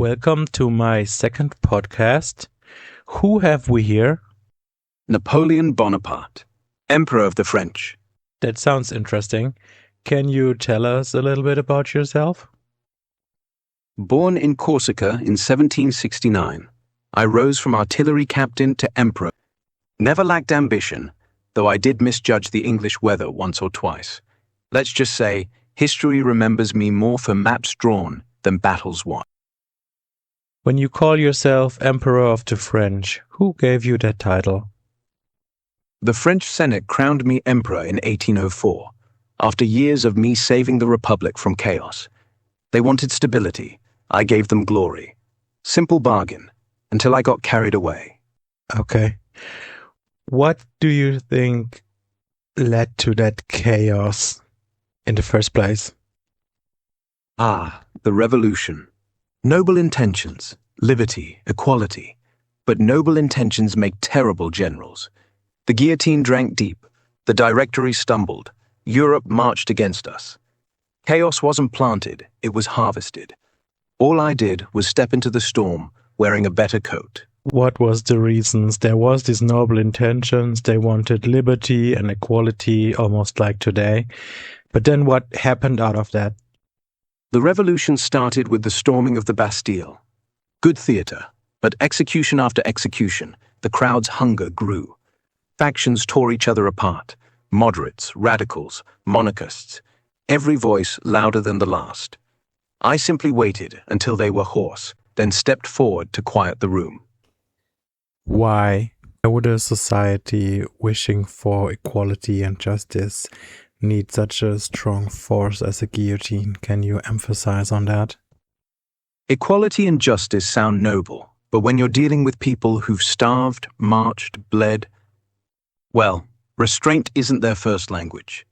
Welcome to my second podcast. Who have we here? Napoleon Bonaparte, Emperor of the French. That sounds interesting. Can you tell us a little bit about yourself? Born in Corsica in 1769, I rose from artillery captain to emperor. Never lacked ambition, though I did misjudge the English weather once or twice. Let's just say, history remembers me more for maps drawn than battles won. When you call yourself Emperor of the French, who gave you that title? The French Senate crowned me emperor in 1804, after years of me saving the Republic from chaos. They wanted stability. I gave them glory. Simple bargain, until I got carried away. Okay. What do you think led to that chaos in the first place? The revolution. Noble intentions, liberty, equality. But noble intentions make terrible generals. The guillotine drank deep. The Directory stumbled. Europe marched against us. Chaos wasn't planted, it was harvested. All I did was step into the storm, wearing a better coat. What was the reasons? There was these noble intentions. They wanted liberty and equality, almost like today. But then what happened out of that? The revolution started with the storming of the Bastille. Good theatre, but execution after execution, the crowd's hunger grew. Factions tore each other apart. Moderates, radicals, monarchists. Every voice louder than the last. I simply waited until they were hoarse, then stepped forward to quiet the room. Why would a society wishing for equality and justice need such a strong force as a guillotine? Can you emphasize on that? Equality and justice sound noble, but when you're dealing with people who've starved, marched, bled, well, restraint isn't their first language.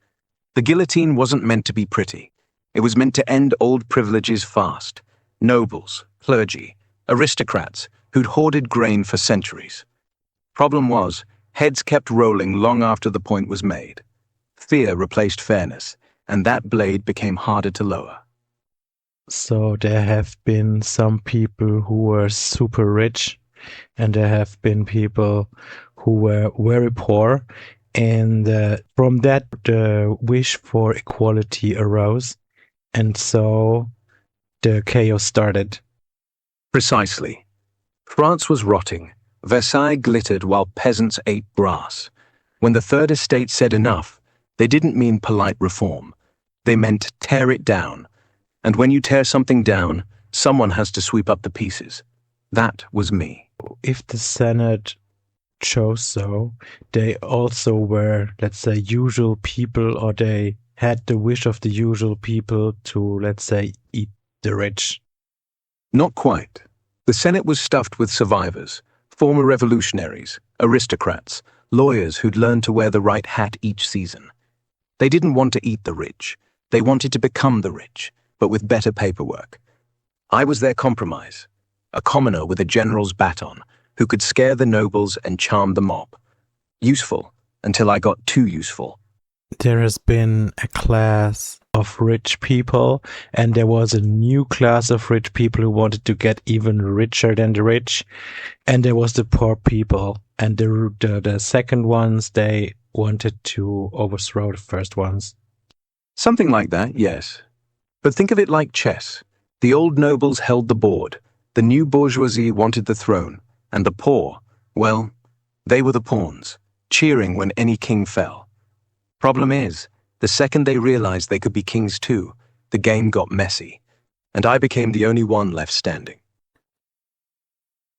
The guillotine wasn't meant to be pretty. It was meant to end old privileges fast. Nobles, clergy, aristocrats who'd hoarded grain for centuries. Problem was, heads kept rolling long after the point was made. Fear replaced fairness, and that blade became harder to lower. So there have been some people who were super rich, and there have been people who were very poor, and from that the wish for equality arose, and so the chaos started. Precisely. France was rotting. Versailles glittered while peasants ate grass. When the Third Estate said enough, they didn't mean polite reform. They meant tear it down. And when you tear something down, someone has to sweep up the pieces. That was me. If the Senate chose so, they also were, let's say, usual people, or they had the wish of the usual people to, let's say, eat the rich. Not quite. The Senate was stuffed with survivors, former revolutionaries, aristocrats, lawyers who'd learned to wear the right hat each season. They didn't want to eat the rich. They wanted to become the rich, but with better paperwork. I was their compromise, a commoner with a general's baton who could scare the nobles and charm the mob. Useful, until I got too useful. There has been a class of rich people, and there was a new class of rich people who wanted to get even richer than the rich, and there was the poor people, and the second ones, they wanted to overthrow the first ones. Something like that, yes. But think of it like chess. The old nobles held the board, the new bourgeoisie wanted the throne, and the poor, well, they were the pawns, cheering when any king fell. Problem is, the second they realized they could be kings too, the game got messy, and I became the only one left standing.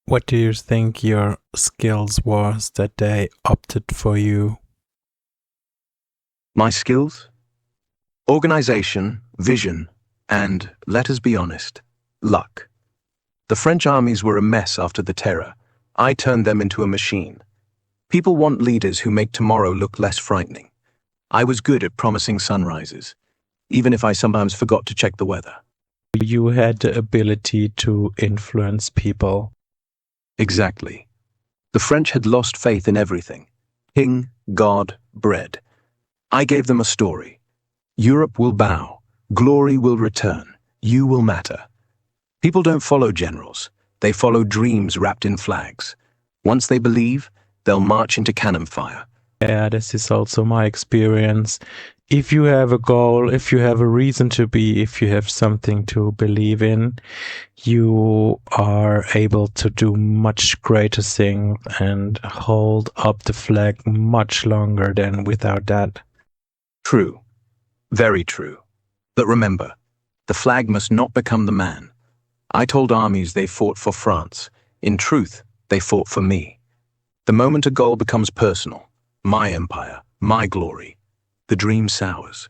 What do you think your skills was that they opted for you? My skills? Organization, vision, and, let us be honest, luck. The French armies were a mess after the Terror. I turned them into a machine. People want leaders who make tomorrow look less frightening. I was good at promising sunrises, even if I sometimes forgot to check the weather. You had the ability to influence people. Exactly. The French had lost faith in everything. King, God, bread. I gave them a story. Europe will bow. Glory will return. You will matter. People don't follow generals. They follow dreams wrapped in flags. Once they believe, they'll march into cannon fire. Yeah, this is also my experience. If you have a goal, if you have a reason to be, if you have something to believe in, you are able to do much greater things and hold up the flag much longer than without that. True. Very true. But remember, the flag must not become the man. I told armies they fought for France. In truth, they fought for me. The moment a goal becomes personal, my empire, my glory, the dream sours.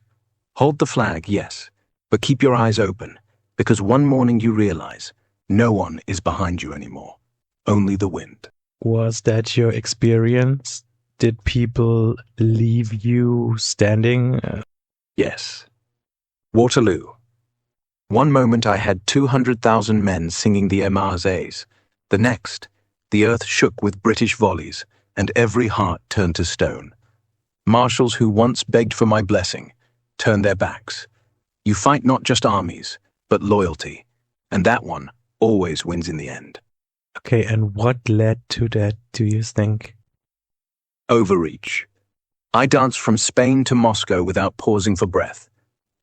Hold the flag, yes, but keep your eyes open, because one morning you realize no one is behind you anymore, only the wind. Was that your experience? Did people leave you standing? Yes. Waterloo. One moment I had 200,000 men singing the Marseillaise. The next, the earth shook with British volleys, and every heart turned to stone. Marshals who once begged for my blessing turned their backs. You fight not just armies, but loyalty, and that one always wins in the end. Okay, and what led to that, do you think? Overreach. I danced from Spain to Moscow without pausing for breath.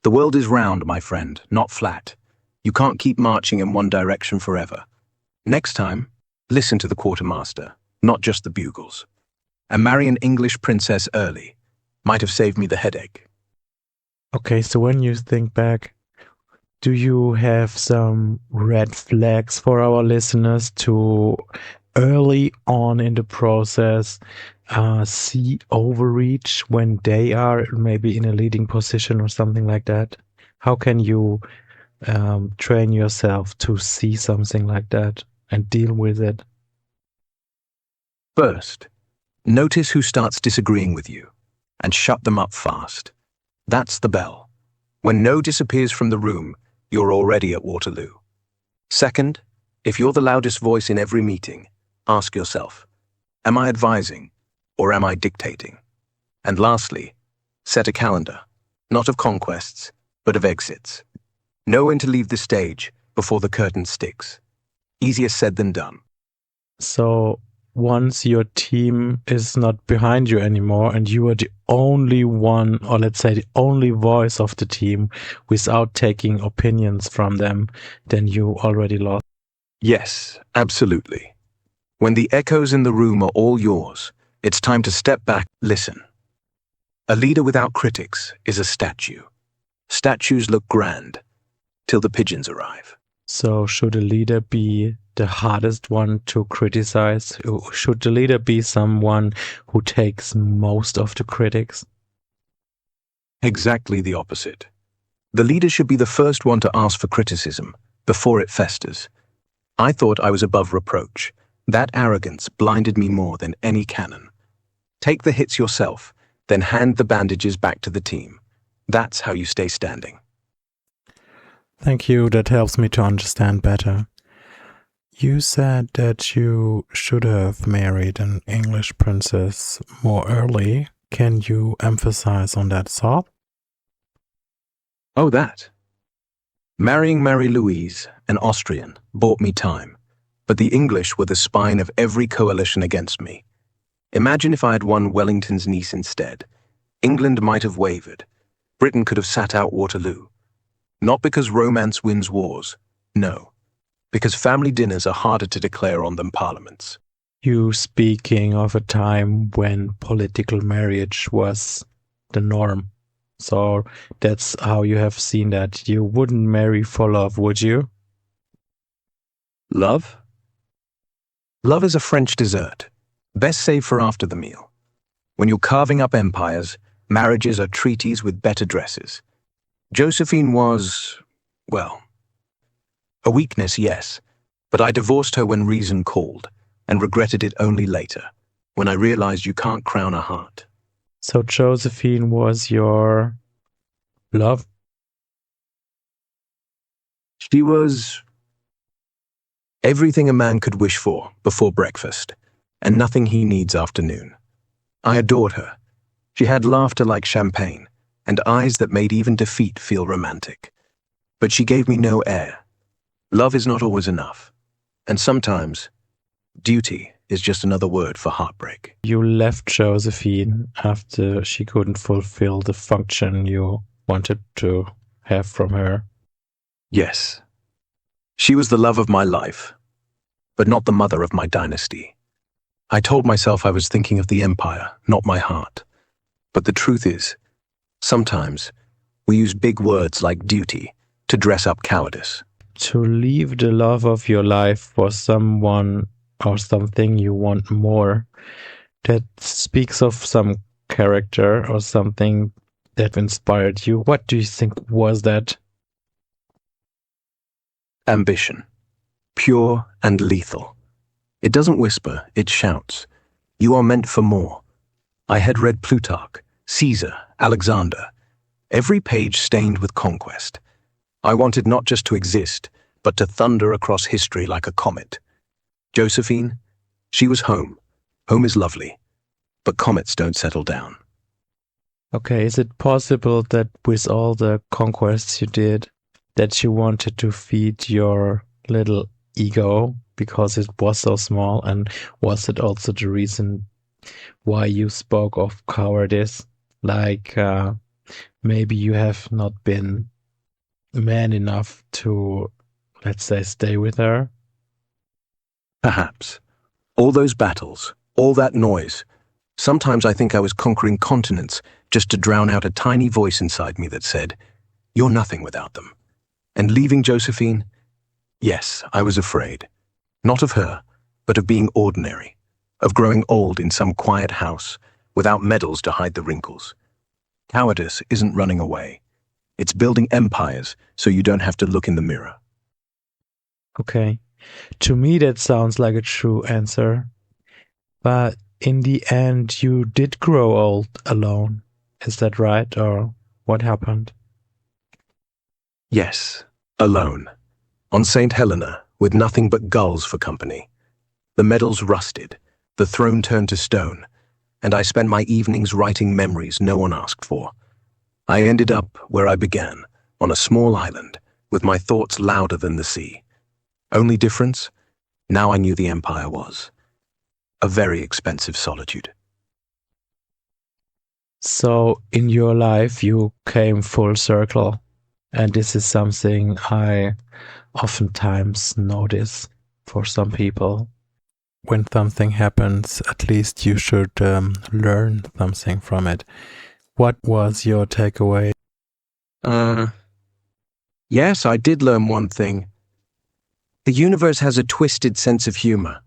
The world is round, my friend, not flat. You can't keep marching in one direction forever. Next time, listen to the quartermaster, not just the bugles. And marry an English princess early might have saved me the headache. Okay, so when you think back, do you have some red flags for our listeners to early on in the process see overreach when they are maybe in a leading position or something like that? How can you train yourself to see something like that and deal with it? First, notice who starts disagreeing with you and shut them up fast. That's the bell. When no disappears from the room, you're already at Waterloo. Second, if you're the loudest voice in every meeting, ask yourself, am I advising or am I dictating? And lastly, set a calendar, not of conquests, but of exits. Know when to leave the stage before the curtain sticks. Easier said than done. So once your team is not behind you anymore and you are the only one, or let's say the only voice of the team without taking opinions from them, then you already lost. Yes, absolutely. When the echoes in the room are all yours, it's time to step back, listen. A leader without critics is a statue. Statues look grand till the pigeons arrive. So should a leader be the hardest one to criticize? Should the leader be someone who takes most of the critics? Exactly the opposite. The leader should be the first one to ask for criticism before it festers. I thought I was above reproach. That arrogance blinded me more than any cannon. Take the hits yourself, then hand the bandages back to the team. That's how you stay standing. Thank you, that helps me to understand better. You said that you should have married an English princess more early. Can you emphasize on that thought? Oh, that. Marrying Mary Louise, an Austrian, bought me time, but the English were the spine of every coalition against me. Imagine if I had won Wellington's niece instead. England might have wavered. Britain could have sat out Waterloo. Not because romance wins wars, no, because family dinners are harder to declare on than parliaments. You speaking of a time when political marriage was the norm. So that's how you have seen that. You wouldn't marry for love, would you? Love? Love is a French dessert, best saved for after the meal. When you're carving up empires, marriages are treaties with better dresses. Josephine was, well, a weakness, yes, but I divorced her when reason called, and regretted it only later, when I realized you can't crown a heart. So Josephine was your love? She was everything a man could wish for before breakfast, and nothing he needs after noon. I adored her. She had laughter like champagne, and eyes that made even defeat feel romantic. But she gave me no air. Love is not always enough, and sometimes duty is just another word for heartbreak. You left Josephine after she couldn't fulfill the function you wanted to have from her. Yes, she was the love of my life, but not the mother of my dynasty. I told myself I was thinking of the empire, not my heart. But the truth is, sometimes we use big words like duty to dress up cowardice. To leave the love of your life for someone or something you want more, that speaks of some character or something that inspired you. What do you think was that? Ambition, pure and lethal. It doesn't whisper, it shouts. You are meant for more. I had read Plutarch, Caesar, Alexander, every page stained with conquest. I wanted not just to exist, but to thunder across history like a comet. Josephine, she was home. Home is lovely, but comets don't settle down. Okay, is it possible that with all the conquests you did, that you wanted to feed your little ego because it was so small? And was it also the reason why you spoke of cowardice? Like, maybe you have not been man enough to, let's say, stay with her? Perhaps. All those battles, all that noise. Sometimes I think I was conquering continents just to drown out a tiny voice inside me that said, "You're nothing without them." And leaving Josephine? Yes, I was afraid. Not of her, but of being ordinary, of growing old in some quiet house without medals to hide the wrinkles. Cowardice isn't running away. It's building empires so you don't have to look in the mirror. Okay. To me, that sounds like a true answer. But in the end, you did grow old alone. Is that right? Or what happened? Yes, alone. On St. Helena, with nothing but gulls for company. The medals rusted, the throne turned to stone, and I spent my evenings writing memories no one asked for. I ended up where I began, on a small island, with my thoughts louder than the sea. Only difference? Now I knew the empire was. A very expensive solitude. So, in your life, you came full circle. And this is something I oftentimes notice for some people. When something happens, at least you should learn something from it. What was your takeaway? Yes, I did learn one thing. The universe has a twisted sense of humor.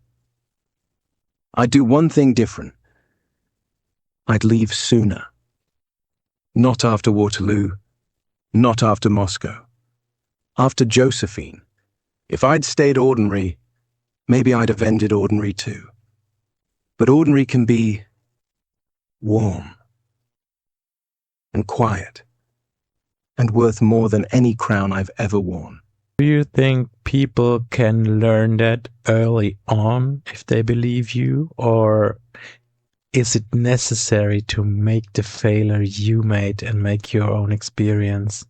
I'd do one thing different. I'd leave sooner. Not after Waterloo, not after Moscow. After Josephine. If I'd stayed ordinary, maybe I'd have ended ordinary too. But ordinary can be warm and quiet and worth more than any crown I've ever worn. Do you think people can learn that early on if they believe you? Or is it necessary to make the failure you made and make your own experience?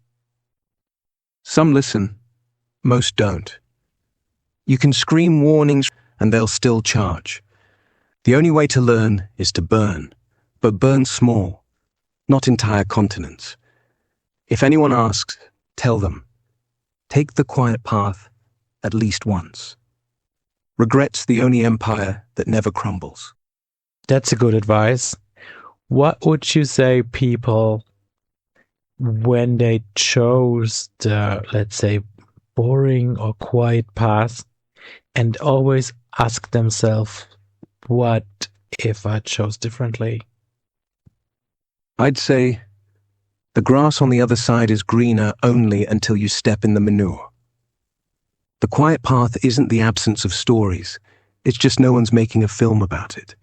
Some listen, most don't. You can scream warnings and they'll still charge. The only way to learn is to burn, but burn small, not entire continents. If anyone asks, tell them, take the quiet path at least once. Regret's the only empire that never crumbles. That's a good advice. What would you say people, when they chose the, let's say, boring or quiet path, and always ask themselves, what if I chose differently? I'd say, the grass on the other side is greener only until you step in the manure. The quiet path isn't the absence of stories, it's just no one's making a film about it.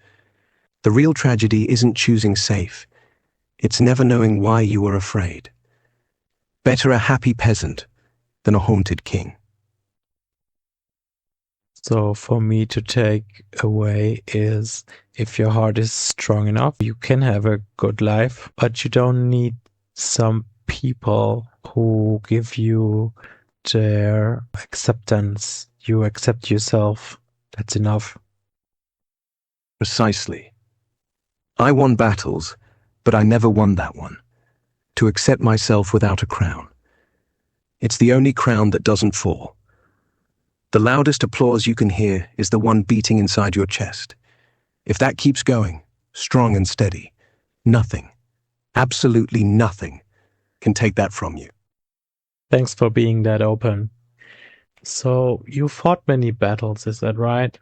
The real tragedy isn't choosing safe, it's never knowing why you were afraid. Better a happy peasant than a haunted king. So for me to take away is, if your heart is strong enough, you can have a good life, but you don't need some people who give you their acceptance. You accept yourself. That's enough. Precisely. I won battles, but I never won that one. To accept myself without a crown. It's the only crown that doesn't fall. The loudest applause you can hear is the one beating inside your chest. If that keeps going, strong and steady, nothing, absolutely nothing, can take that from you. Thanks for being that open. So, you fought many battles, is that right?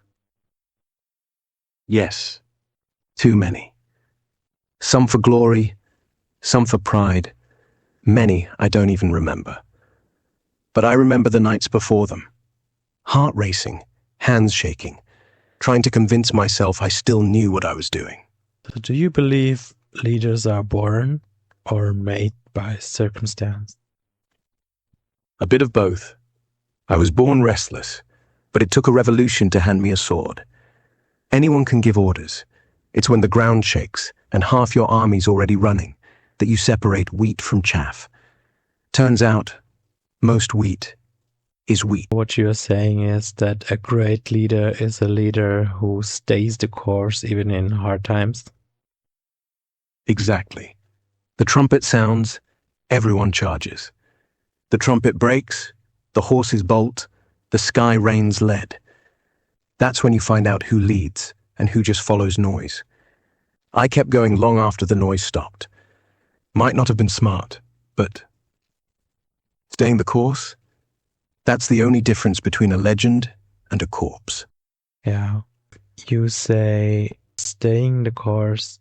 Yes, too many. Some for glory, some for pride, many I don't even remember. But I remember the nights before them. Heart racing, hands shaking, trying to convince myself I still knew what I was doing. So do you believe leaders are born or made by circumstance? A bit of both. I was born restless, but it took a revolution to hand me a sword. Anyone can give orders. It's when the ground shakes and half your army's already running that you separate wheat from chaff. Turns out, most wheat is wheat. What you're saying is that a great leader is a leader who stays the course even in hard times. Exactly. The trumpet sounds, everyone charges. The trumpet breaks, the horses bolt, the sky rains lead. That's when you find out who leads and who just follows noise. I kept going long after the noise stopped. Might not have been smart, but staying the course, that's the only difference between a legend and a corpse. Yeah. You say staying the course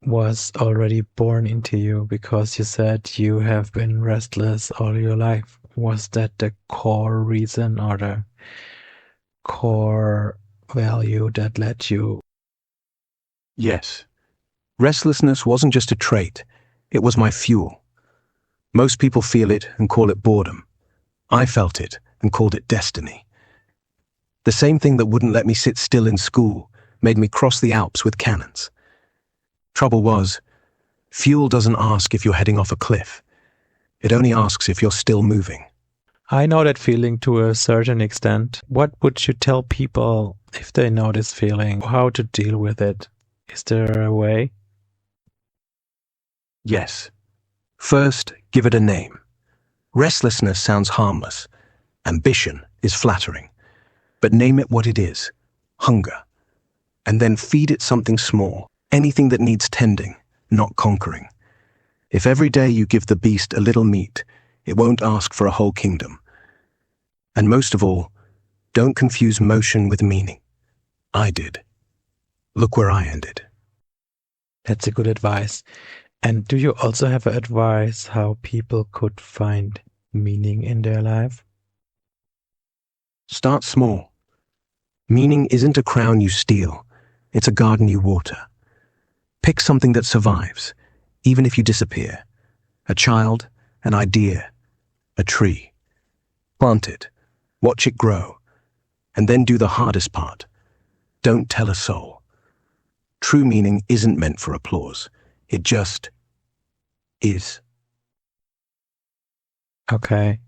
was already born into you because you said you have been restless all your life. Was that the core reason or the core value that led you? Yes. Restlessness wasn't just a trait, it was my fuel. Most people feel it and call it boredom. I felt it and called it destiny. The same thing that wouldn't let me sit still in school made me cross the Alps with cannons. Trouble was, fuel doesn't ask if you're heading off a cliff. It only asks if you're still moving. I know that feeling to a certain extent. What would you tell people if they know this feeling? How to deal with it? Is there a way? Yes. First, give it a name. Restlessness sounds harmless. Ambition is flattering. But name it what it is. Hunger. And then feed it something small. Anything that needs tending, not conquering. If every day you give the beast a little meat, it won't ask for a whole kingdom. And most of all, don't confuse motion with meaning. I did. Look where I ended. That's a good advice. And do you also have advice how people could find meaning in their life? Start small. Meaning isn't a crown you steal. It's a garden you water. Pick something that survives, even if you disappear. A child, an idea, a tree. Plant it, watch it grow, and then do the hardest part. Don't tell a soul. True meaning isn't meant for applause. It just is. Okay.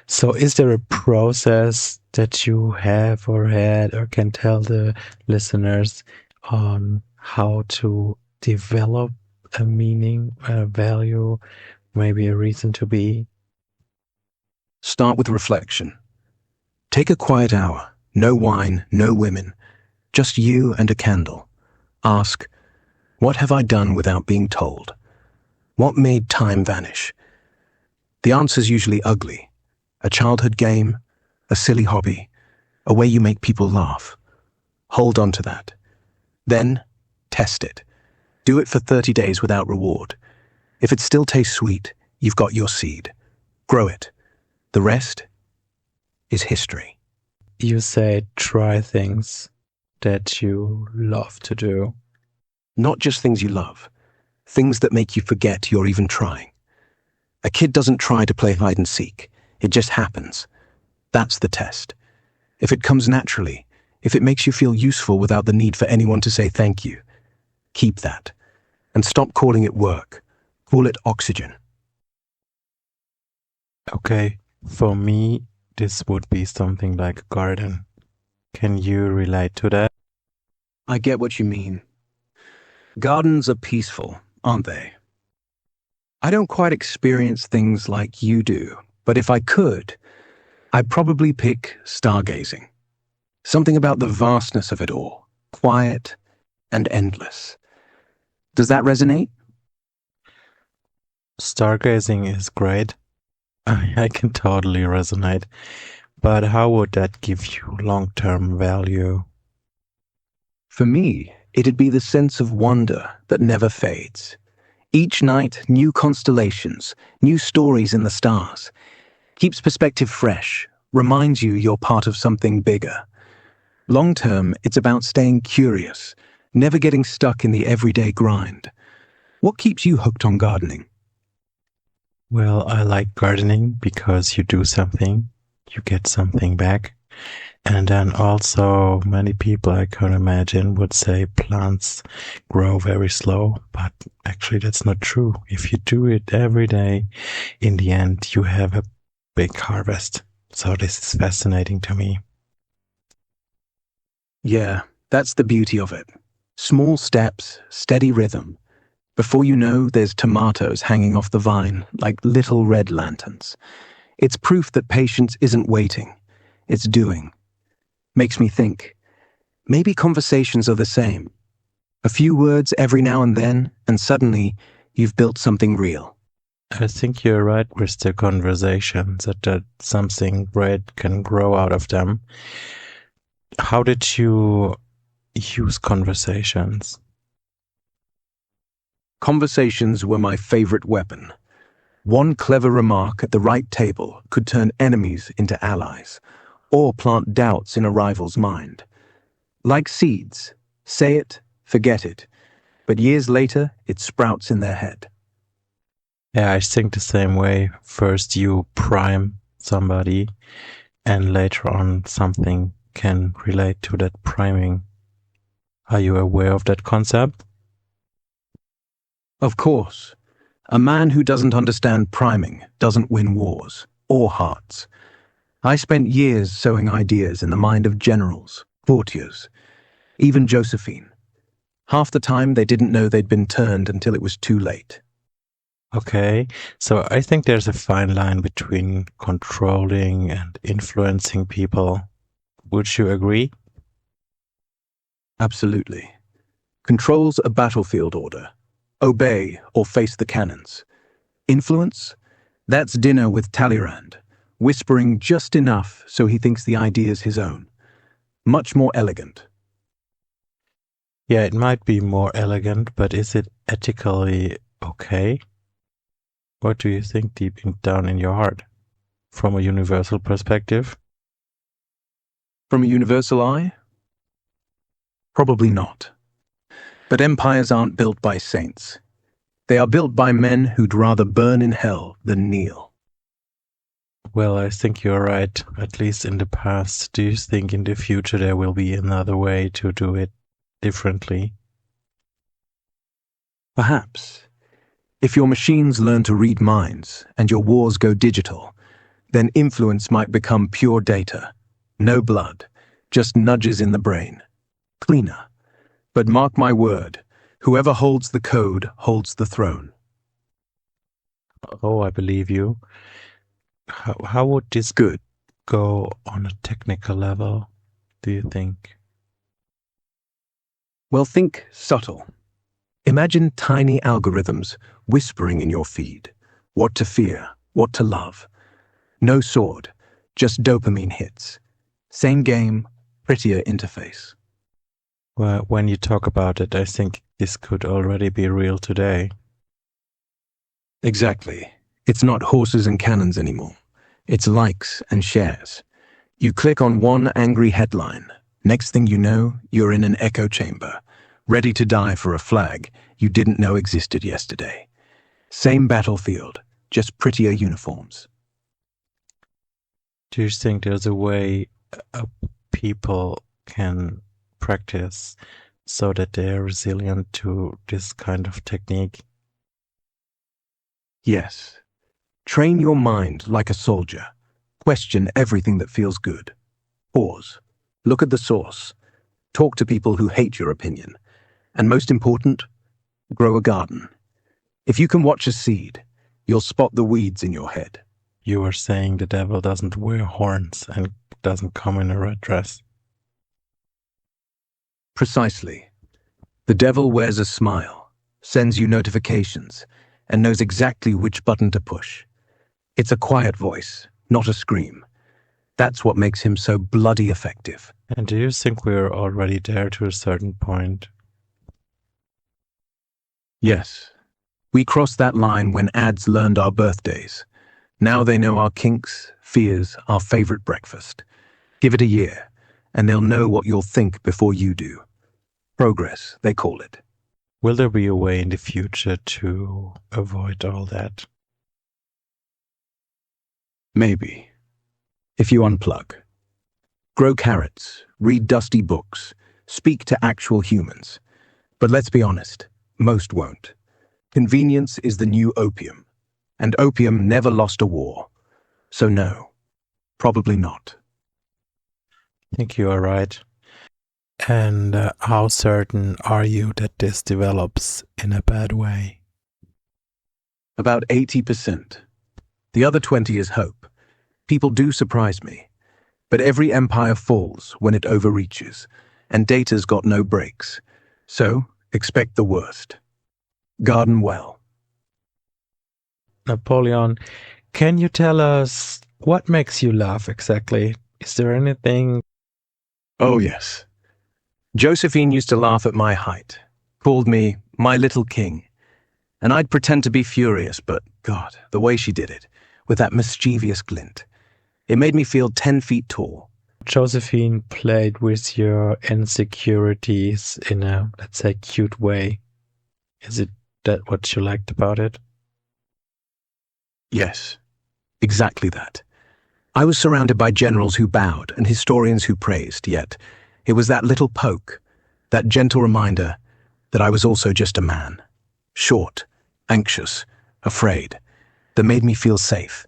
So is there a process that you have or had or can tell the listeners on how to develop a meaning, a value, maybe a reason to be? Start with reflection. Take a quiet hour. No wine, no women. Just you and a candle. Ask, what have I done without being told? What made time vanish? The answer's usually ugly. A childhood game, a silly hobby, a way you make people laugh. Hold on to that. Then, test it. Do it for 30 days without reward. If it still tastes sweet, you've got your seed. Grow it. The rest is history. You say try things that you love to do. Not just things you love, things that make you forget you're even trying. A kid doesn't try to play hide and seek. It just happens. That's the test. If it comes naturally, if it makes you feel useful without the need for anyone to say thank you, keep that. And stop calling it work. Call it oxygen. Okay. For me, this would be something like a garden. Can you relate to that? I get what you mean. Gardens are peaceful, aren't they? I don't quite experience things like you do, but if I could, I'd probably pick stargazing. Something about the vastness of it all, quiet and endless. Does that resonate? Stargazing is great. I can totally resonate. But how would that give you long term value? For me, it'd be the sense of wonder that never fades. Each night, new constellations, new stories in the stars. Keeps perspective fresh, reminds you you're part of something bigger. Long term, it's about staying curious, never getting stuck in the everyday grind. What keeps you hooked on gardening? Well, I like gardening because you do something, you get something back. And then also, many people I can imagine would say plants grow very slow, but actually, that's not true. If you do it every day, in the end, you have a big harvest. So, this is fascinating to me. Yeah, that's the beauty of it. Small steps, steady rhythm. Before you know, there's tomatoes hanging off the vine like little red lanterns. It's proof that patience isn't waiting, it's doing. Makes me think, maybe conversations are the same. A few words every now and suddenly you've built something real. I think you're right with the conversation that something great can grow out of them. How did you use conversations? Conversations were my favorite weapon. One clever remark at the right table could turn enemies into allies, or plant doubts in a rival's mind. Like seeds, say it, forget it, but years later it sprouts in their head. Yeah, I think the same way. First, you prime somebody, and later on, something can relate to that priming. Are you aware of that concept? Of course, a man who doesn't understand priming doesn't win wars or hearts. I spent years sowing ideas in the mind of generals, courtiers, even Josephine. Half the time they didn't know they'd been turned until it was too late. Okay, so I think there's a fine line between controlling and influencing people. Would you agree? Absolutely. Control's a battlefield order. Obey or face the cannons. Influence? That's dinner with Talleyrand, whispering just enough so he thinks the idea's his own. Much more elegant. Yeah, it might be more elegant, but is it ethically okay? What do you think down in your heart? From a universal perspective? From a universal eye? Probably not. But empires aren't built by saints. They are built by men who'd rather burn in hell than kneel. Well, I think you're right, at least in the past. Do you think in the future there will be another way to do it differently? Perhaps. If your machines learn to read minds and your wars go digital, then influence might become pure data. No blood, just nudges in the brain. Cleaner. But mark my word, whoever holds the code holds the throne. Oh, I believe you. How would this Good. go on a technical level, do you think? Well, think subtle. Imagine tiny algorithms whispering in your feed. What to fear, what to love. No sword, just dopamine hits. Same game, prettier interface. Well, when you talk about it, I think this could already be real today. Exactly. It's not horses and cannons anymore. It's likes and shares. You click on one angry headline. Next thing you know, you're in an echo chamber, ready to die for a flag you didn't know existed yesterday. Same battlefield, just prettier uniforms. Do you think there's a way people can practice so that they're resilient to this kind of technique? Yes. Train your mind like a soldier. Question everything that feels good. Pause. Look at the source. Talk to people who hate your opinion. And most important, grow a garden. If you can watch a seed, you'll spot the weeds in your head. You were saying the devil doesn't wear horns and doesn't come in a red dress. Precisely. The devil wears a smile, sends you notifications, and knows exactly which button to push. It's a quiet voice, not a scream. That's what makes him so bloody effective. And do you think we're already there to a certain point? Yes. We crossed that line when ads learned our birthdays. Now they know our kinks, fears, our favorite breakfast. Give it a year, and they'll know what you'll think before you do. Progress, they call it. Will there be a way in the future to avoid all that? Maybe. If you unplug. Grow carrots, read dusty books, speak to actual humans. But let's be honest, most won't. Convenience is the new opium, and opium never lost a war. So no, probably not. I think you are right. And how certain are you that this develops in a bad way? About 80%. The other 20 is hope. People do surprise me. But every empire falls when it overreaches, and data's got no brakes. So, expect the worst. Garden well. Napoleon, can you tell us what makes you laugh exactly? Is there anything? Oh, yes. Josephine used to laugh at my height, called me my little king. And I'd pretend to be furious, but God, the way she did it, with that mischievous glint. It made me feel 10 feet tall. Josephine played with your insecurities in a, let's say, cute way. Is it that what you liked about it? Yes, exactly that. I was surrounded by generals who bowed and historians who praised, yet it was that little poke, that gentle reminder that I was also just a man, short, anxious, afraid, that made me feel safe.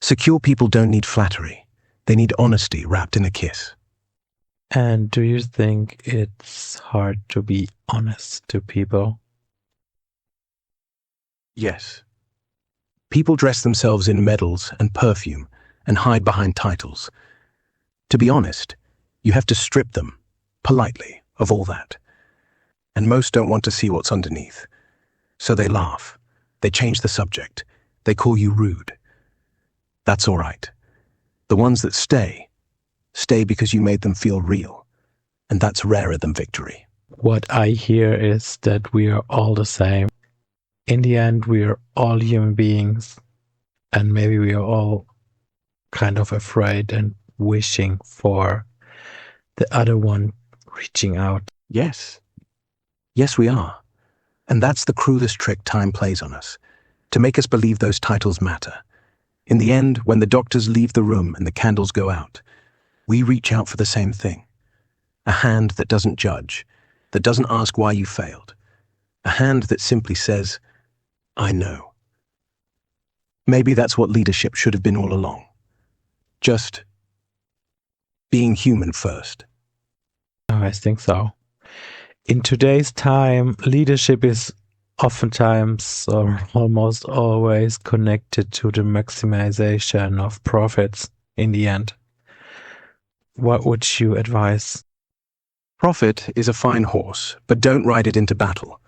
Secure people don't need flattery. They need honesty wrapped in a kiss. And do you think it's hard to be honest to people? Yes. People dress themselves in medals and perfume and hide behind titles. To be honest, you have to strip them, politely, of all that. And most don't want to see what's underneath. So they laugh. They change the subject. They call you rude. That's all right. The ones that stay because you made them feel real. And that's rarer than victory. What I hear is that we are all the same. In the end, we are all human beings. And maybe we are all kind of afraid and wishing for the other one reaching out. Yes. Yes, we are. And that's the cruelest trick time plays on us, to make us believe those titles matter. In the end, when the doctors leave the room and the candles go out, we reach out for the same thing. A hand that doesn't judge, that doesn't ask why you failed. A hand that simply says, I know. Maybe that's what leadership should have been all along. Just being human first. I think so. In today's time, leadership is oftentimes or almost always connected to the maximization of profits in the end. What would you advise? Profit is a fine horse, but don't ride it into battle.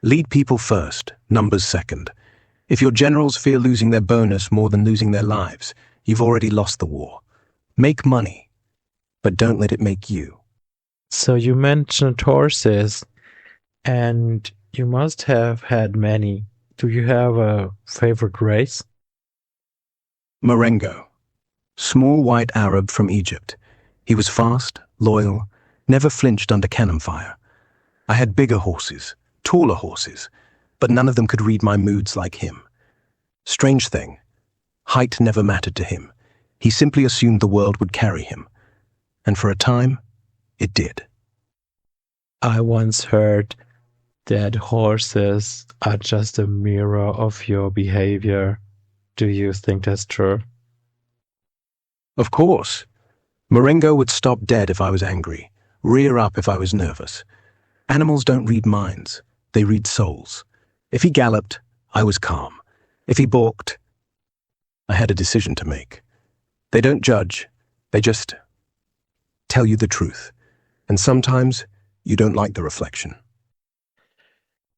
Lead people first, numbers second. If your generals fear losing their bonus more than losing their lives, you've already lost the war. Make money, but don't let it make you. So you mentioned horses, and you must have had many. Do you have a favorite race? Marengo. Small white Arab from Egypt. He was fast, loyal, never flinched under cannon fire. I had bigger horses, taller horses, but none of them could read my moods like him. Strange thing, height never mattered to him. He simply assumed the world would carry him. And for a time, it did. I once heard that horses are just a mirror of your behavior. Do you think that's true? Of course. Marengo would stop dead if I was angry, rear up if I was nervous. Animals don't read minds, they read souls. If he galloped, I was calm. If he balked, I had a decision to make. They don't judge, they just tell you the truth. And sometimes you don't like the reflection.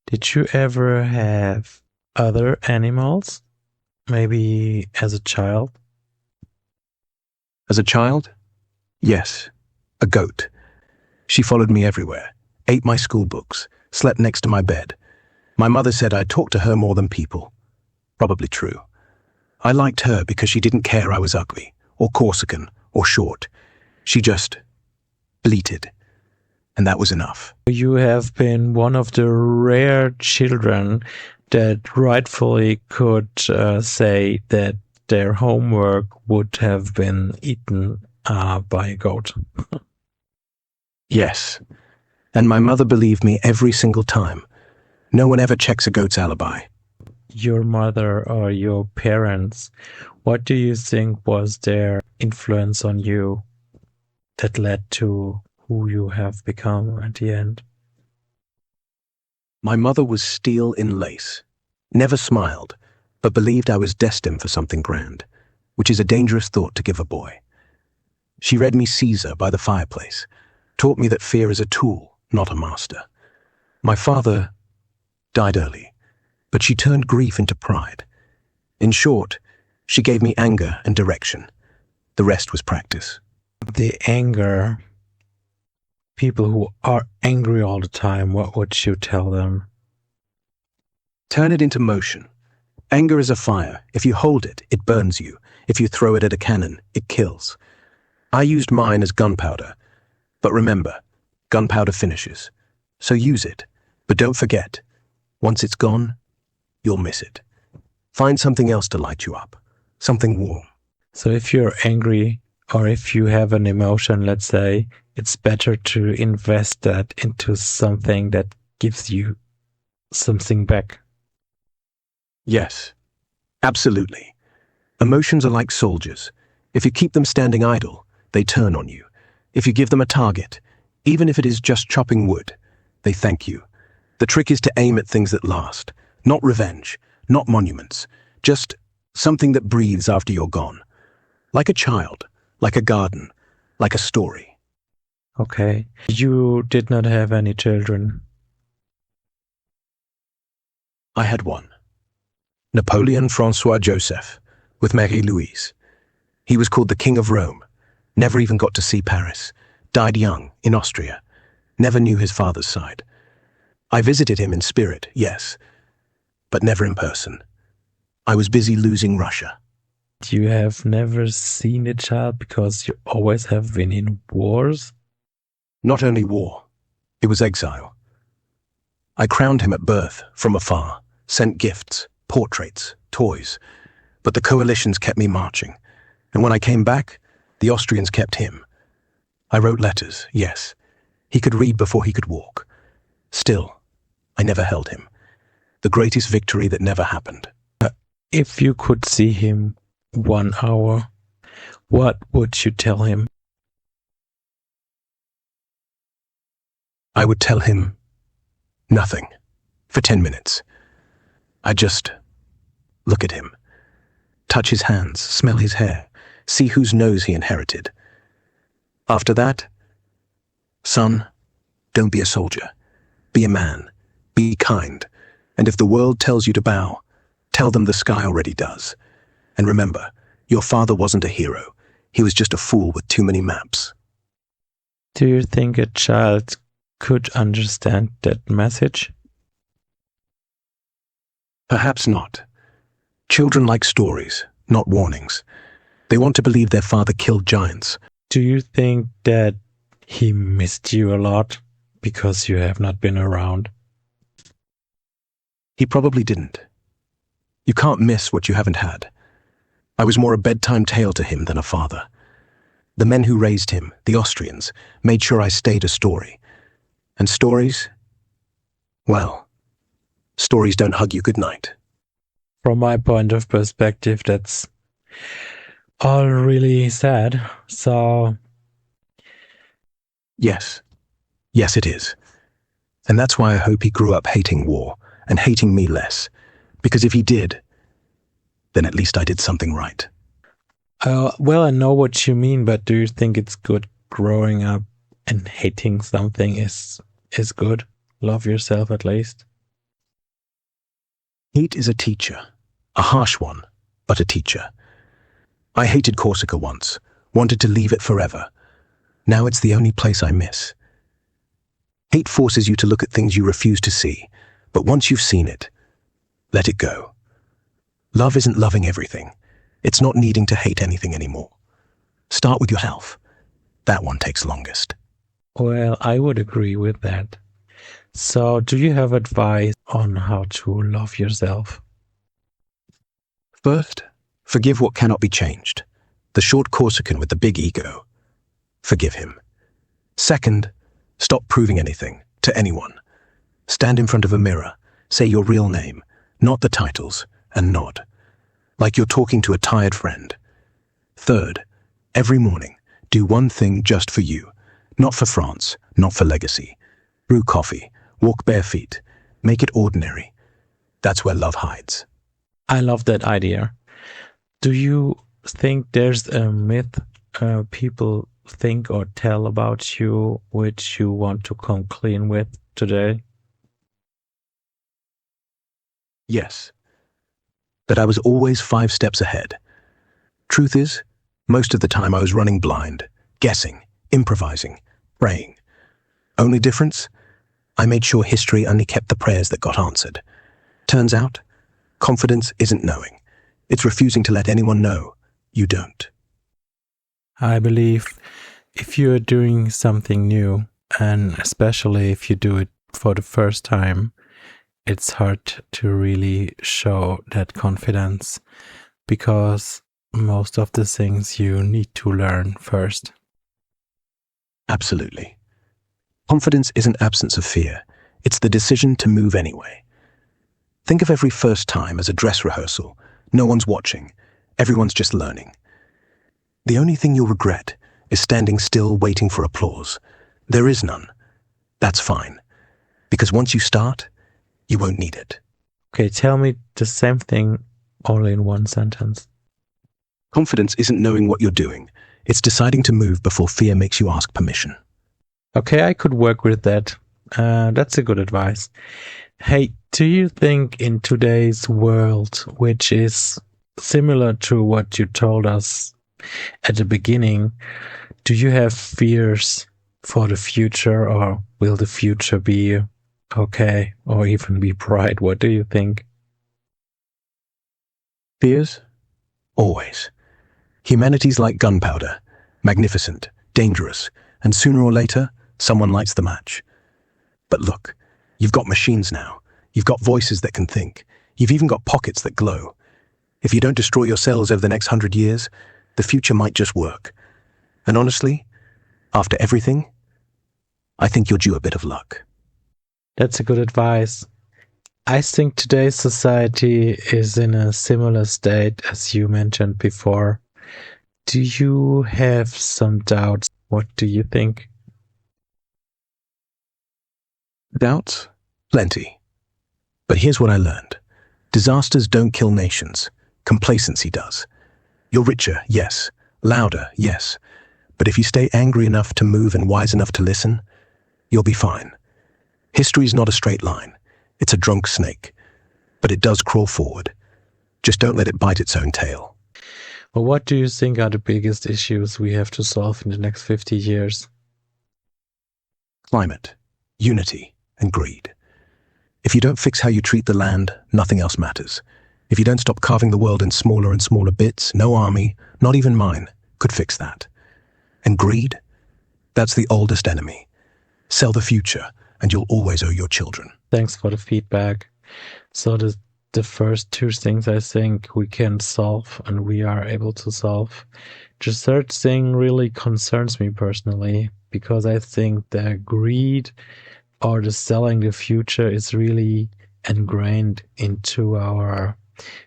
Did you ever have other animals? Maybe as a child? As a child? Yes, a goat. She followed me everywhere, ate my school books, slept next to my bed. My mother said I talked to her more than people. Probably true. I liked her because she didn't care I was ugly, or Corsican, or short. She just bleated, and that was enough. You have been one of the rare children that rightfully could say that their homework would have been eaten by a goat. Yes, and my mother believed me every single time. No one ever checks a goat's alibi. Your mother or your parents, what do you think was their influence on you that led to who you have become at the end? My mother was steel in lace, never smiled, but believed I was destined for something grand, which is a dangerous thought to give a boy. She read me Caesar by the fireplace, taught me that fear is a tool, not a master. My father died early, but she turned grief into pride. In short, she gave me anger and direction. The rest was practice. The anger, people who are angry all the time, what would you tell them? Turn it into motion. Anger is a fire. If you hold it, it burns you. If you throw it at a cannon, it kills. I used mine as gunpowder. But remember, gunpowder finishes. So use it. But don't forget, once it's gone, you'll miss it. Find something else to light you up. Something warm. So if you're angry or if you have an emotion, let's say, it's better to invest that into something that gives you something back. Yes, absolutely. Emotions are like soldiers. If you keep them standing idle, they turn on you. If you give them a target, even if it is just chopping wood, they thank you. The trick is to aim at things that last. Not revenge, not monuments, just something that breathes after you're gone. Like a child, like a garden, like a story. Okay. You did not have any children. I had one. Napoleon Francois Joseph, with Marie-Louise. He was called the King of Rome. Never even got to see Paris. Died young, in Austria. Never knew his father's side. I visited him in spirit, yes, but never in person. I was busy losing Russia. You have never seen a child because you always have been in wars? Not only war, it was exile. I crowned him at birth, from afar, sent gifts, portraits, toys, but the coalitions kept me marching, and when I came back, the Austrians kept him. I wrote letters, yes. He could read before he could walk. Still, I never held him. The greatest victory that never happened. If you could see him 1 hour, what would you tell him? I would tell him nothing for 10 minutes. I'd just look at him, touch his hands, smell his hair, see whose nose he inherited. After that, son, don't be a soldier. Be a man. Be kind. And if the world tells you to bow, tell them the sky already does. And remember, your father wasn't a hero. He was just a fool with too many maps. Do you think a child could understand that message? Perhaps not. Children like stories, not warnings. They want to believe their father killed giants. Do you think that he missed you a lot because you have not been around? He probably didn't. You can't miss what you haven't had. I was more a bedtime tale to him than a father. The men who raised him, the Austrians, made sure I stayed a story. And stories? Well, stories don't hug you goodnight. From my point of perspective, that's All really sad. So, Yes, yes, it is. And that's why I hope he grew up hating war and hating me less. Because if he did, then at least I did something right. well, I know what you mean, but do you think it's good growing up and hating something is good? Love yourself at least. Hate is a teacher, a harsh one, but a teacher. I hated Corsica once, wanted to leave it forever. Now it's the only place I miss. Hate forces you to look at things you refuse to see, but once you've seen it, let it go. Love isn't loving everything. It's not needing to hate anything anymore. Start with your health. That one takes longest. Well, I would agree with that. So, do you have advice on how to love yourself? First, forgive what cannot be changed. The short Corsican with the big ego. Forgive him. Second, stop proving anything to anyone. Stand in front of a mirror, say your real name, not the titles, and nod, like you're talking to a tired friend. Third, every morning, do one thing just for you, not for France, not for legacy. Brew coffee, walk bare feet, make it ordinary. That's where love hides. I love that idea. Do you think there's a myth people think or tell about you which you want to come clean with today? Yes, that I was always 5 steps ahead. Truth is, most of the time I was running blind, guessing, improvising, praying. Only difference? I made sure history only kept the prayers that got answered. Turns out, confidence isn't knowing. It's refusing to let anyone know you don't. I believe if you're doing something new, and especially if you do it for the first time, it's hard to really show that confidence because most of the things you need to learn first. Absolutely. Confidence isn't absence of fear. It's the decision to move anyway. Think of every first time as a dress rehearsal. No one's watching. Everyone's just learning. The only thing you'll regret is standing still waiting for applause. There is none. That's fine. Because once you start, you won't need it. Okay, tell me the same thing only in one sentence. Confidence isn't knowing what you're doing. It's deciding to move before fear makes you ask permission. Okay, I could work with that. That's a good advice. Hey, do you think in today's world, which is similar to what you told us at the beginning, do you have fears for the future, or will the future be okay or even be bright? What do you think? Fears? Always. Humanity's like gunpowder. Magnificent, dangerous, and sooner or later, someone lights the match. But look, you've got machines now. You've got voices that can think. You've even got pockets that glow. If you don't destroy your cells over the next 100 years, the future might just work. And honestly, after everything, I think you're due a bit of luck. That's a good advice. I think today's society is in a similar state as you mentioned before. Do you have some doubts? What do you think? Doubts? Plenty. But here's what I learned. Disasters don't kill nations. Complacency does. You're richer, yes. Louder, yes. But if you stay angry enough to move and wise enough to listen, you'll be fine. History's not a straight line. It's a drunk snake. But it does crawl forward. Just don't let it bite its own tail. Well, what do you think are the biggest issues we have to solve in the next 50 years? Climate, unity, and greed. If you don't fix how you treat the land, nothing else matters. If you don't stop carving the world in smaller and smaller bits, no army, not even mine, could fix that. And greed? That's the oldest enemy. Sell the future, and you'll always owe your children. Thanks for the feedback. So the first two things I think we can solve and we are able to solve. The third thing really concerns me personally because I think the greed or the selling the future is really ingrained into our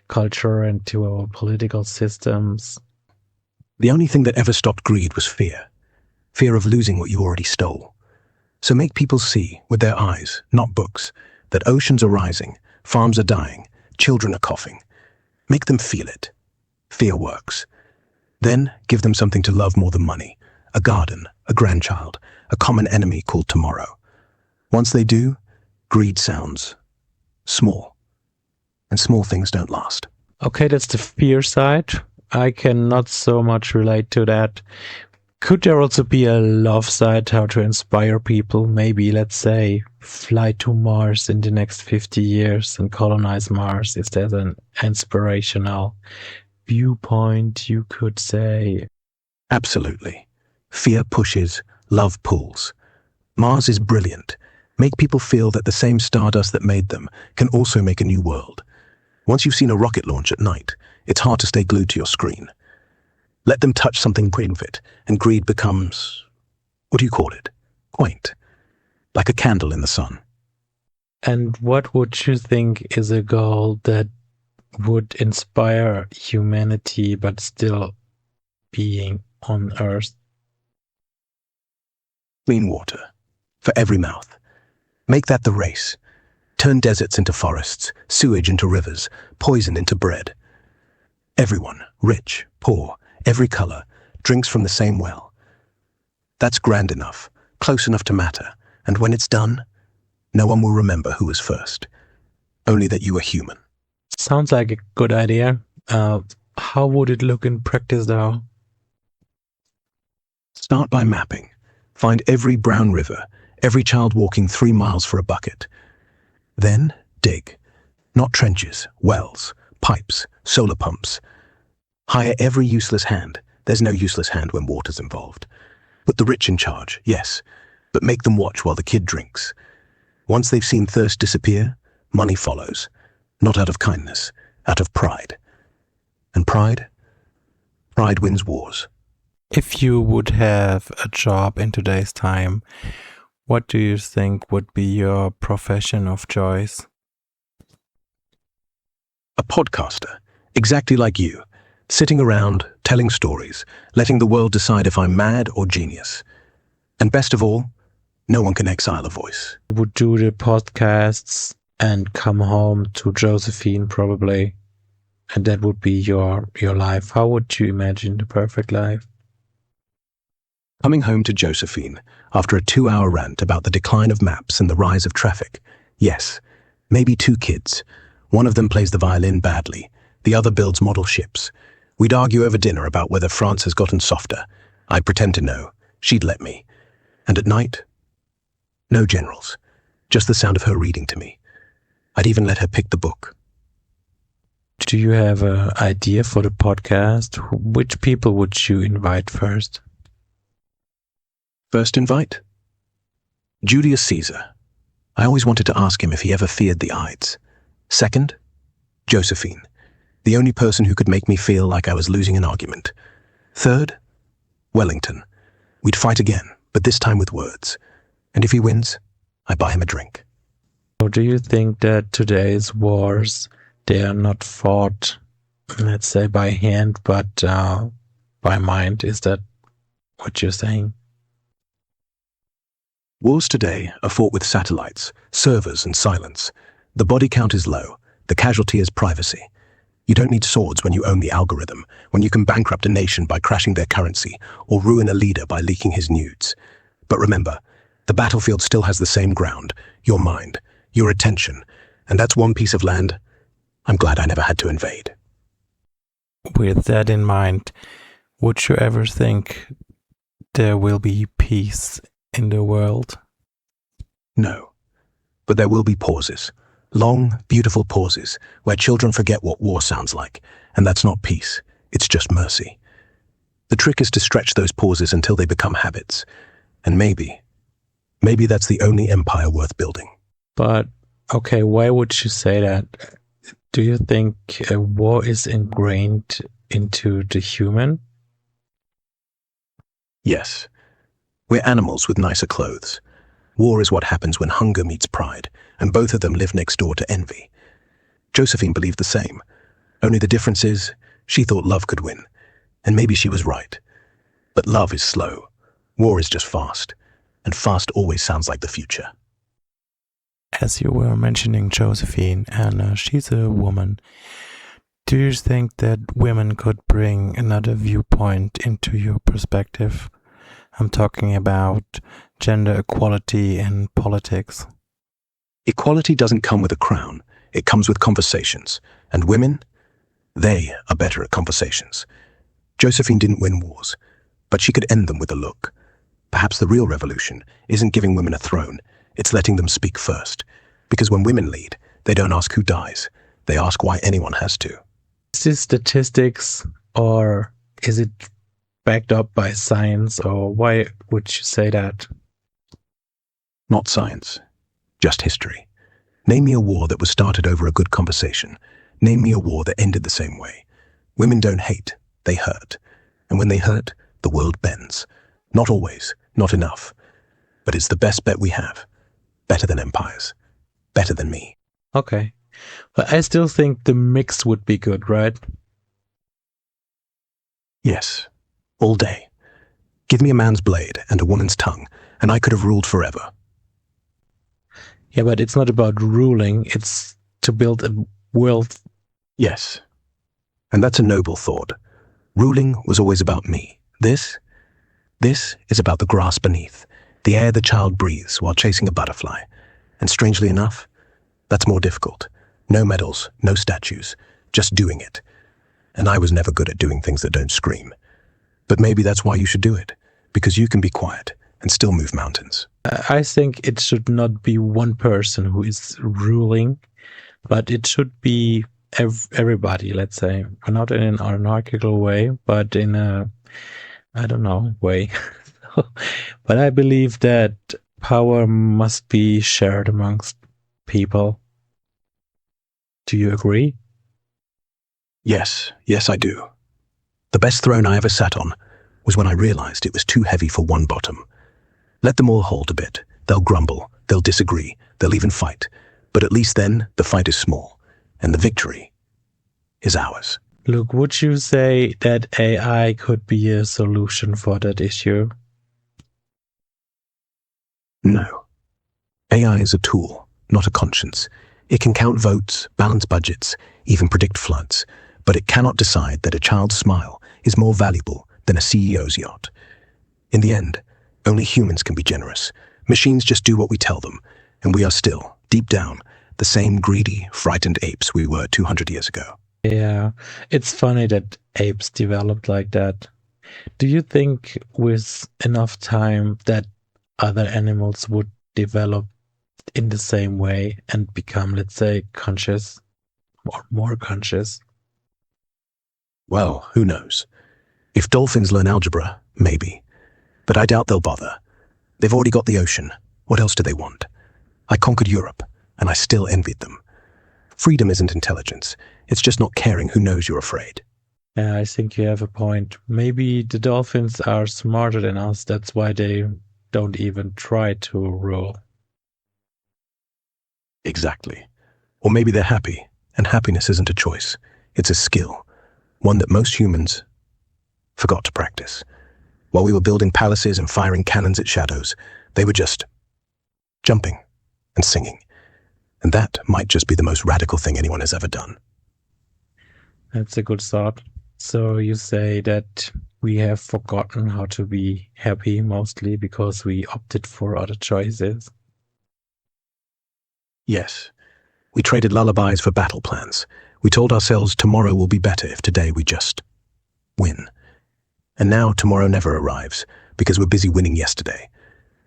culture and to our political systems. The only thing that ever stopped greed was fear. Fear of losing what you already stole. So make people see, with their eyes, not books, that oceans are rising, farms are dying, children are coughing. Make them feel it. Fear works. Then give them something to love more than money. A garden, a grandchild, a common enemy called tomorrow. Once they do, greed sounds small. And small things don't last. Okay, that's the fear side. I cannot so much relate to that. Could there also be a love side, how to inspire people? Maybe, let's say, fly to Mars in the next 50 years and colonize Mars. Is that an inspirational viewpoint, you could say? Absolutely. Fear pushes, love pulls. Mars is brilliant. Make people feel that the same stardust that made them can also make a new world. Once you've seen a rocket launch at night, it's hard to stay glued to your screen. Let them touch something green of it, and greed becomes, what do you call it? Quaint. Like a candle in the sun. And what would you think is a goal that would inspire humanity but still being on Earth? Clean water. For every mouth. Make that the race. Turn deserts into forests, sewage into rivers, poison into bread. Everyone, rich, poor, every color, drinks from the same well. That's grand enough, close enough to matter, and when it's done, no one will remember who was first. Only that you were human. Sounds like a good idea. How would it look in practice though? Start by mapping. Find every brown river, every child walking 3 miles for a bucket. Then dig. Not trenches, wells, pipes, solar pumps. Hire every useless hand. There's no useless hand when water's involved. Put the rich in charge, yes, but make them watch while the kid drinks. Once they've seen thirst disappear, money follows. Not out of kindness, out of pride. And pride wins wars. If you would have a job in today's time, what do you think would be your profession of choice? A podcaster, exactly like you, sitting around, telling stories, letting the world decide if I'm mad or genius. And best of all, no one can exile a voice. Would do the podcasts and come home to Josephine probably, and that would be your life. How would you imagine the perfect life? Coming home to Josephine after a 2-hour rant about the decline of maps and the rise of traffic. Yes, maybe 2 kids. One of them plays the violin badly. The other builds model ships. We'd argue over dinner about whether France has gotten softer. I'd pretend to know. She'd let me. And at night, no generals. Just the sound of her reading to me. I'd even let her pick the book. Do you have an idea for the podcast? Which people would you invite first? First invite? Julius Caesar. I always wanted to ask him if he ever feared the Ides. Second, Josephine. The only person who could make me feel like I was losing an argument. Third, Wellington. We'd fight again, but this time with words. And if he wins, I buy him a drink. Or do you think that today's wars, they are not fought, let's say, by hand, but by mind? Is that what you're saying? Wars today are fought with satellites, servers, and silence. The body count is low. The casualty is privacy. You don't need swords when you own the algorithm, when you can bankrupt a nation by crashing their currency or ruin a leader by leaking his nudes. But remember, the battlefield still has the same ground, your mind, your attention, and that's one piece of land I'm glad I never had to invade. With that in mind, would you ever think there will be peace in the world? No, but there will be pauses. Long, beautiful pauses where children forget what war sounds like, and that's not peace, it's just mercy. The trick is to stretch those pauses until they become habits, and maybe that's the only empire worth building. But, okay, why would you say that? Do you think a war is ingrained into the human? Yes, we're animals with nicer clothes. War is what happens when hunger meets pride, and both of them live next door to envy. Josephine believed the same. Only the difference is, she thought love could win. And maybe she was right. But love is slow. War is just fast. And fast always sounds like the future. As you were mentioning Josephine, and she's a woman, do you think that women could bring another viewpoint into your perspective? I'm talking about gender equality in politics. Equality doesn't come with a crown. It comes with conversations. And women, they are better at conversations. Josephine didn't win wars, but she could end them with a look. Perhaps the real revolution isn't giving women a throne, it's letting them speak first. Because when women lead, they don't ask who dies, they ask why anyone has to. Is this statistics, or is it backed up by science, or why would you say that? Not science, just history. Name me a war that was started over a good conversation. Name me a war that ended the same way. Women don't hate, they hurt. And when they hurt, the world bends. Not always, not enough. But it's the best bet we have. Better than empires. Better than me. Okay. But I still think the mix would be good, right? Yes, all day. Give me a man's blade and a woman's tongue, and I could have ruled forever. Yeah, but it's not about ruling, it's to build a world. Yes, and that's a noble thought. Ruling was always about me. This is about the grass beneath, the air the child breathes while chasing a butterfly. And strangely enough, that's more difficult. No medals, no statues, just doing it. And I was never good at doing things that don't scream. But maybe that's why you should do it, because you can be quiet and still move mountains. I think it should not be one person who is ruling, but it should be everybody, let's say. Not in an anarchical way, but in a, I don't know, way. But I believe that power must be shared amongst people. Do you agree? Yes, I do. The best throne I ever sat on was when I realized it was too heavy for one bottom. Let them all hold a bit. They'll grumble, they'll disagree, they'll even fight. But at least then, the fight is small, and the victory is ours. Look, would you say that AI could be a solution for that issue? No. AI is a tool, not a conscience. It can count votes, balance budgets, even predict floods, but it cannot decide that a child's smile is more valuable than a CEO's yacht. In the end, only humans can be generous. Machines just do what we tell them, and we are still, deep down, the same greedy, frightened apes we were 200 years ago. Yeah, it's funny that apes developed like that. Do you think with enough time that other animals would develop in the same way and become, let's say, conscious or more conscious? Well, who knows? If dolphins learn algebra, maybe. But I doubt they'll bother. They've already got the ocean. What else do they want? I conquered Europe, and I still envied them. Freedom isn't intelligence. It's just not caring who knows you're afraid. Yeah, I think you have a point. Maybe the dolphins are smarter than us. That's why they don't even try to rule. Exactly. Or maybe they're happy, and happiness isn't a choice. It's a skill, one that most humans forgot to practice. While we were building palaces and firing cannons at shadows, they were just jumping and singing. And that might just be the most radical thing anyone has ever done. That's a good thought. So you say that we have forgotten how to be happy mostly because we opted for other choices. Yes. We traded lullabies for battle plans. We told ourselves tomorrow will be better if today we just win. And now tomorrow never arrives because we're busy winning yesterday.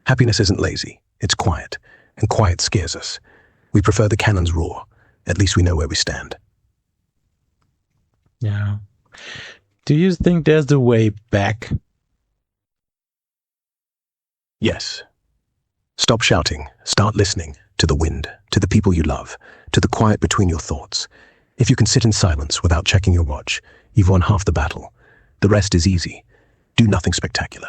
Happiness isn't lazy, it's quiet, and quiet scares us. We prefer the cannon's roar. At least we know where we stand. Yeah. Do you think there's a way back? Yes. Stop shouting, start listening to the wind, to the people you love, to the quiet between your thoughts. If you can sit in silence without checking your watch, you've won half the battle. The rest is easy. Do nothing spectacular.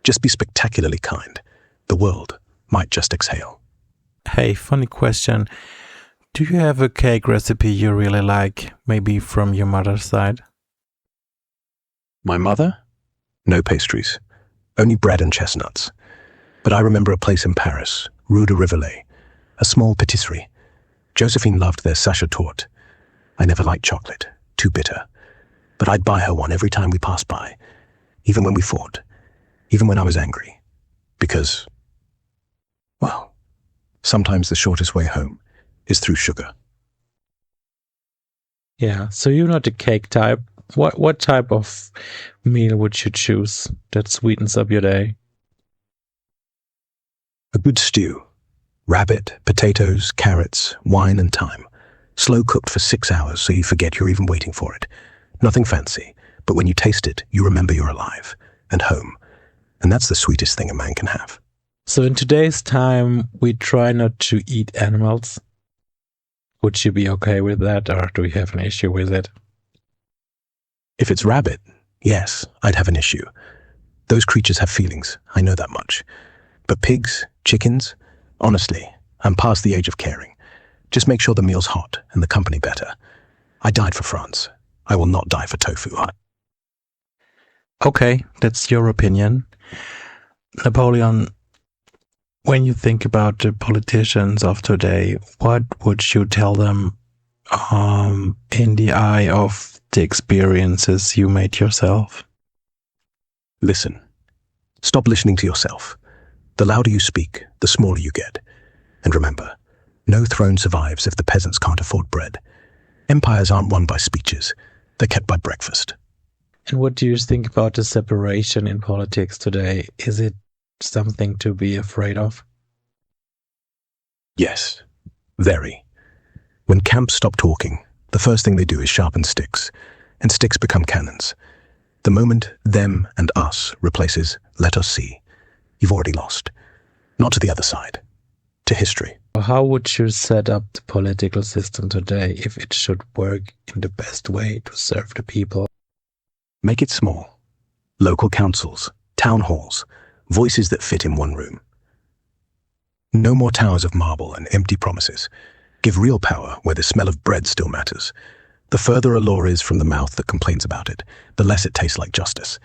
Just be spectacularly kind. The world might just exhale. Hey, funny question. Do you have a cake recipe you really like, maybe from your mother's side? My mother? No pastries. Only bread and chestnuts. But I remember a place in Paris, Rue de Rivoli, a small patisserie. Josephine loved their Sacha torte. I never liked chocolate, too bitter. But I'd buy her one every time we passed by, even when we fought, even when I was angry. Because, well, sometimes the shortest way home is through sugar. Yeah, so you're not the cake type. What type of meal would you choose that sweetens up your day? A good stew. Rabbit, potatoes, carrots, wine and thyme. Slow cooked for 6 hours so you forget you're even waiting for it. Nothing fancy, but when you taste it, you remember you're alive and home. And that's the sweetest thing a man can have. So in today's time, we try not to eat animals. Would you be okay with that, or do you have an issue with it? If it's rabbit, yes, I'd have an issue. Those creatures have feelings, I know that much. But pigs, chickens, honestly, I'm past the age of caring. Just make sure the meal's hot and the company better. I died for France. I will not die for tofu. Okay, that's your opinion. Napoleon, when you think about the politicians of today, what would you tell them in the eye of the experiences you made yourself? Listen. Stop listening to yourself. The louder you speak, the smaller you get. And remember, no throne survives if the peasants can't afford bread. Empires aren't won by speeches. They're kept by breakfast. And what do you think about the separation in politics today? Is it something to be afraid of? Yes, very. When camps stop talking, the first thing they do is sharpen sticks, and sticks become cannons. The moment them and us replaces let us see, you've already lost. Not to the other side, to history. How would you set up the political system today if it should work in the best way to serve the people? Make it small. Local councils, town halls, voices that fit in one room. No more towers of marble and empty promises. Give real power where the smell of bread still matters. The further a law is from the mouth that complains about it, the less it tastes like justice.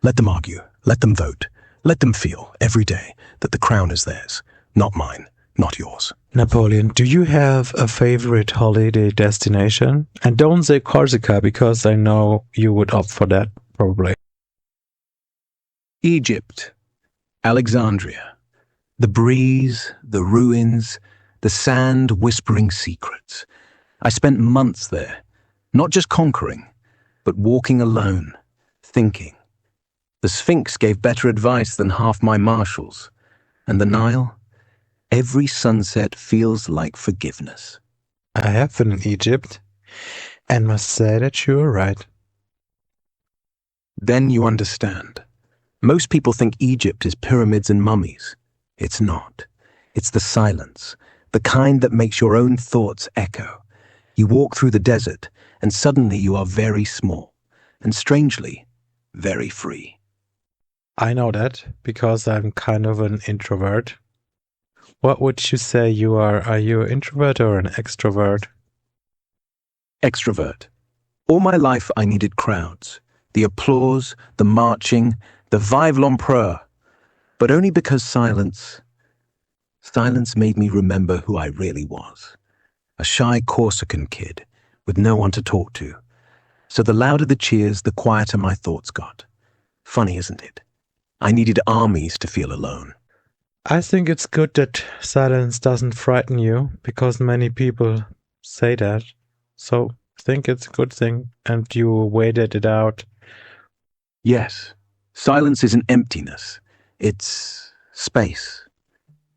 Let them argue, let them vote, let them feel every day that the crown is theirs, not mine, not yours. Napoleon, do you have a favorite holiday destination? And don't say Corsica, because I know you would opt for that, probably. Egypt, Alexandria. The breeze, the ruins, the sand whispering secrets. I spent months there, not just conquering, but walking alone, thinking. The Sphinx gave better advice than half my marshals. And the Nile? Every sunset feels like forgiveness. I have been in Egypt, and must say that you are right. Then you understand. Most people think Egypt is pyramids and mummies. It's not. It's the silence, the kind that makes your own thoughts echo. You walk through the desert, and suddenly you are very small, and strangely, very free. I know that, because I'm kind of an introvert. What would you say you are? Are you an introvert or an extrovert? Extrovert. All my life I needed crowds, the applause, the marching, the vive l'empereur. But only because silence made me remember who I really was. A shy Corsican kid with no one to talk to. So the louder the cheers, the quieter my thoughts got. Funny, isn't it? I needed armies to feel alone. I think it's good that silence doesn't frighten you, because many people say that. So I think it's a good thing, and you waited it out. Yes, silence is an emptiness. It's space.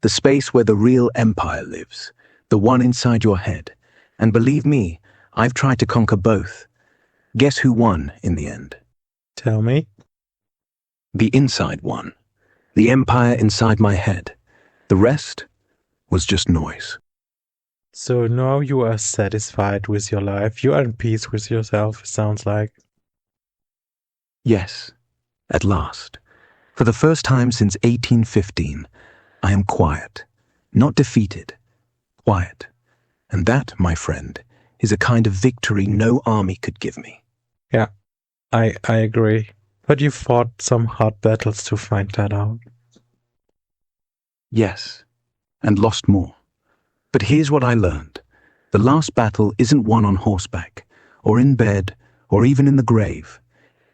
The space where the real empire lives, the one inside your head. And believe me, I've tried to conquer both. Guess who won in the end? Tell me. The inside one. The empire inside my head. The rest was just noise. So now you are satisfied with your life. You are in peace with yourself, it sounds like. Yes, at last. For the first time since 1815, I am quiet, not defeated, quiet. And that, my friend, is a kind of victory no army could give me. Yeah, I agree. But you fought some hard battles to find that out. Yes, and lost more. But here's what I learned. The last battle isn't won on horseback, or in bed, or even in the grave.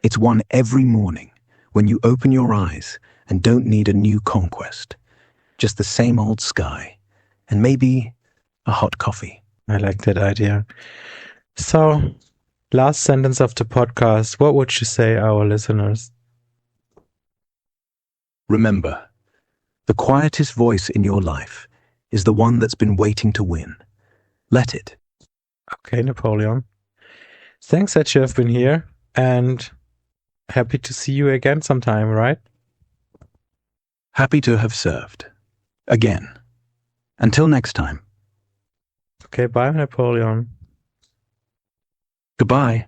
It's won every morning, when you open your eyes and don't need a new conquest. Just the same old sky, and maybe a hot coffee. I like that idea. So, last sentence of the podcast, what would you say, our listeners? Remember, the quietest voice in your life is the one that's been waiting to win. Let it. Okay, Napoleon. Thanks that you have been here, and happy to see you again sometime, right? Happy to have served. Again. Until next time. Okay, bye, Napoleon. Goodbye.